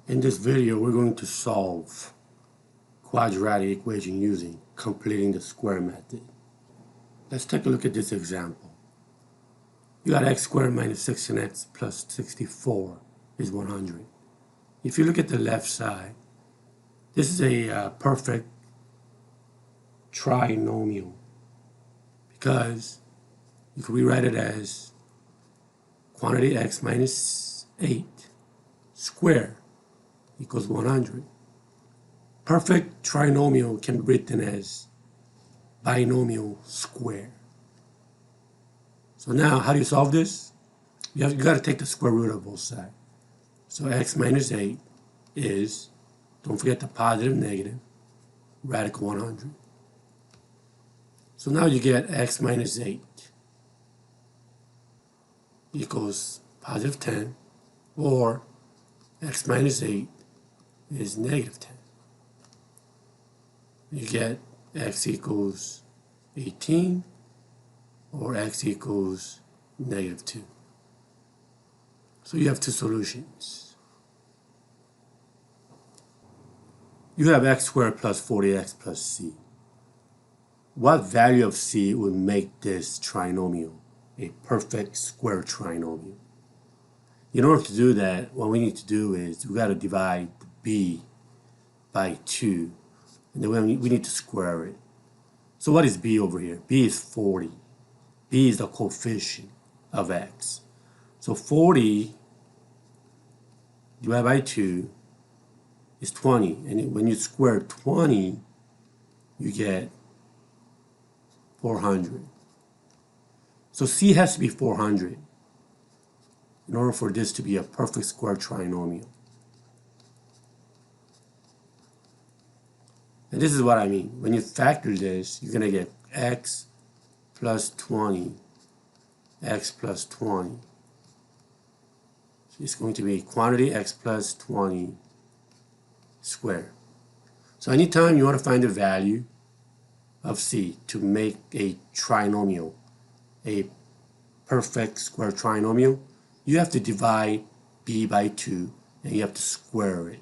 In this video, we're going to solve quadratic equation using completing the square method. Let's take a look at this example. You got x squared minus 16x plus 64 is 100. If you look at the left side, this is a perfect trinomial because you can rewrite it as quantity x minus 8 squared equals 100. Perfect trinomial can be written as binomial square. So now, how do you solve this? You got to take the square root of both sides. So x minus 8 is, don't forget the positive, negative, radical 100. So now you get x minus 8 equals positive 10, or x minus 8 is negative 10. You get x equals 18, or x equals negative 2. So you have two solutions. You have x squared plus 40x plus c. What value of c would make this trinomial a perfect square trinomial? In order to do that, what we need to do is we got to divide b by 2, and then we need to square it. So what is b over here? B is 40. B is the coefficient of x. So 40 divided by 2 is 20. And when you square 20, you get 400. So c has to be 400 in order for this to be a perfect square trinomial. And this is what I mean. When you factor this, you're going to get x plus 20, x plus 20. So it's going to be quantity x plus 20 squared. So anytime you want to find the value of c to make a trinomial, a perfect square trinomial, you have to divide b by 2 and you have to square it.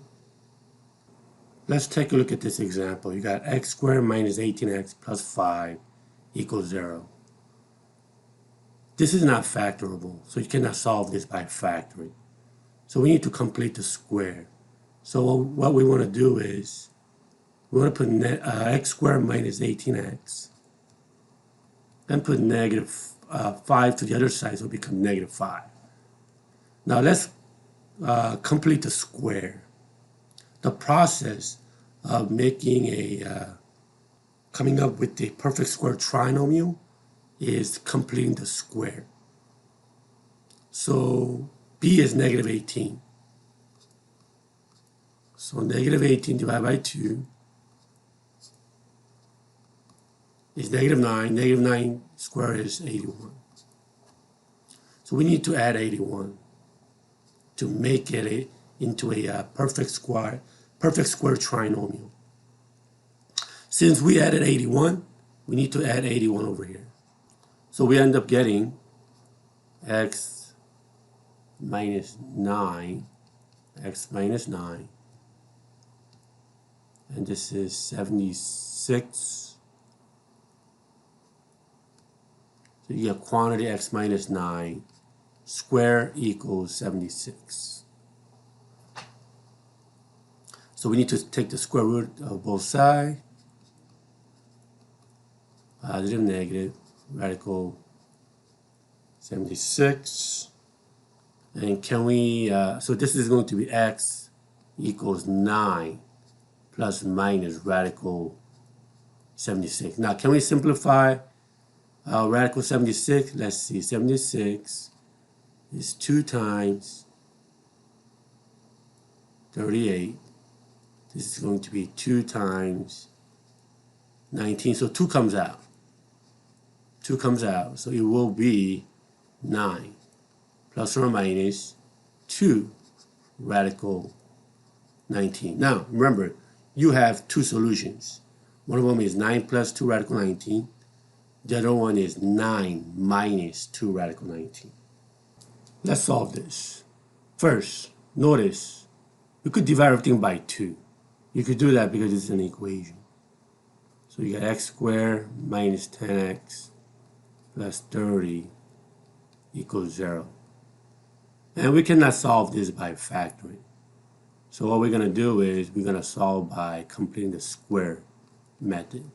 Let's take a look at this example. You got x squared minus 18x plus 5 equals 0. This is not factorable, so you cannot solve this by factoring. So we need to complete the square. So what we want to do is we want to put x squared minus 18x, then put negative 5 to the other side, so it'll become negative 5. Now let's complete the square. The process of making coming up with the perfect square trinomial is completing the square. So b is negative 18. So negative 18 divided by 2 is negative 9. Negative 9 squared is 81. So we need to add 81 to make it into a perfect square trinomial. Since we added 81, we need to add 81 over here. So we end up getting x minus 9, and this is 76. So you get quantity x minus 9 square equals 76. So we need to take the square root of both sides. Positive, negative, radical 76. And can we, so this is going to be x equals 9 plus minus radical 76. Now, can we simplify radical 76? Let's see, 76 is 2 times 38. This is going to be 2 times 19. So 2 comes out. 2 comes out. So it will be 9 plus or minus 2 radical 19. Now, remember, you have two solutions. One of them is 9 plus 2 radical 19. The other one is 9 minus 2 radical 19. Let's solve this. First, notice We could divide everything by 2. You could do that because it's an equation. So you got x squared minus 10x plus 30 equals 0. And we cannot solve this by factoring. So what we're going to do is we're going to solve by completing the square method.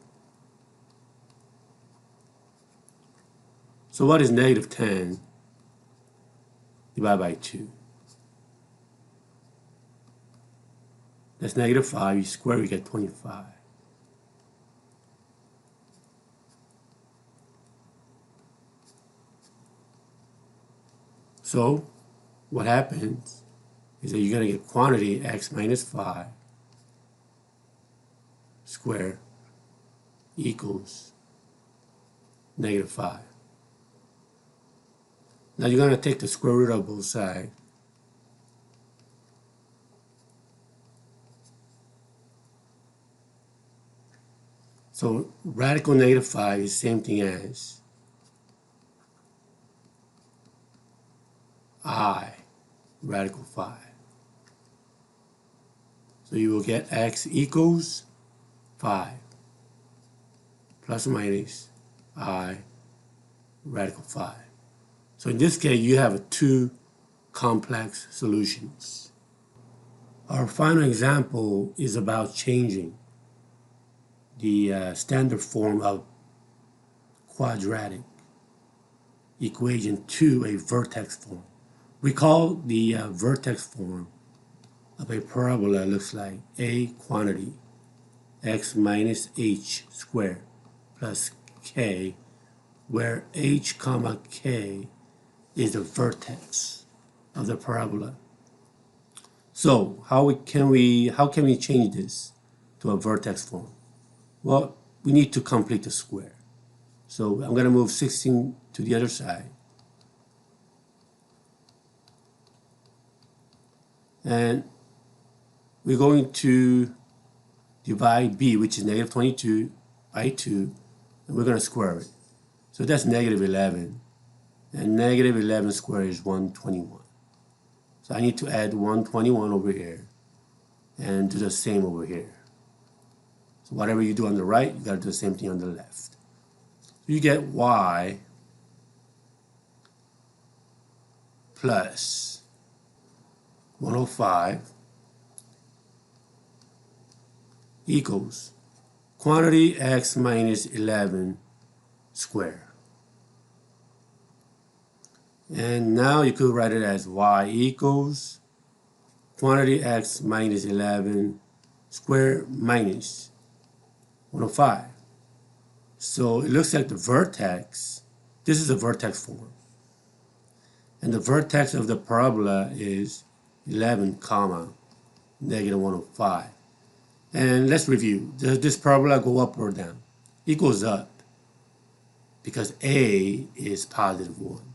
So what is negative 10 divided by 2? That's negative 5. You square, you get 25. So what happens is that you're going to get quantity x minus 5 squared equals negative 5. Now you're going to take the square root of both sides. So radical negative 5 is the same thing as I radical 5. So you will get x equals 5 plus or minus I radical 5. So in this case, you have 2 complex solutions. Our final example is about changing the standard form of quadratic equation to a vertex form. Recall the vertex form of a parabola looks like a quantity x minus h squared plus k, where h comma k is the vertex of the parabola. So how can we change this to a vertex form? Well, we need to complete the square. So I'm going to move 16 to the other side. And we're going to divide b, which is negative 22, by 2, and we're going to square it. So that's negative 11. And negative 11 squared is 121. So I need to add 121 over here and do the same over here. So whatever you do on the right, you got to do the same thing on the left. So you get y plus 105 equals quantity x minus 11 squared. And now you could write it as y equals quantity x minus 11 squared minus 105. So it looks like the vertex, this is the vertex form. And the vertex of the parabola is 11 comma negative 105. And let's review. Does this parabola go up or down? It goes up because a is positive 1.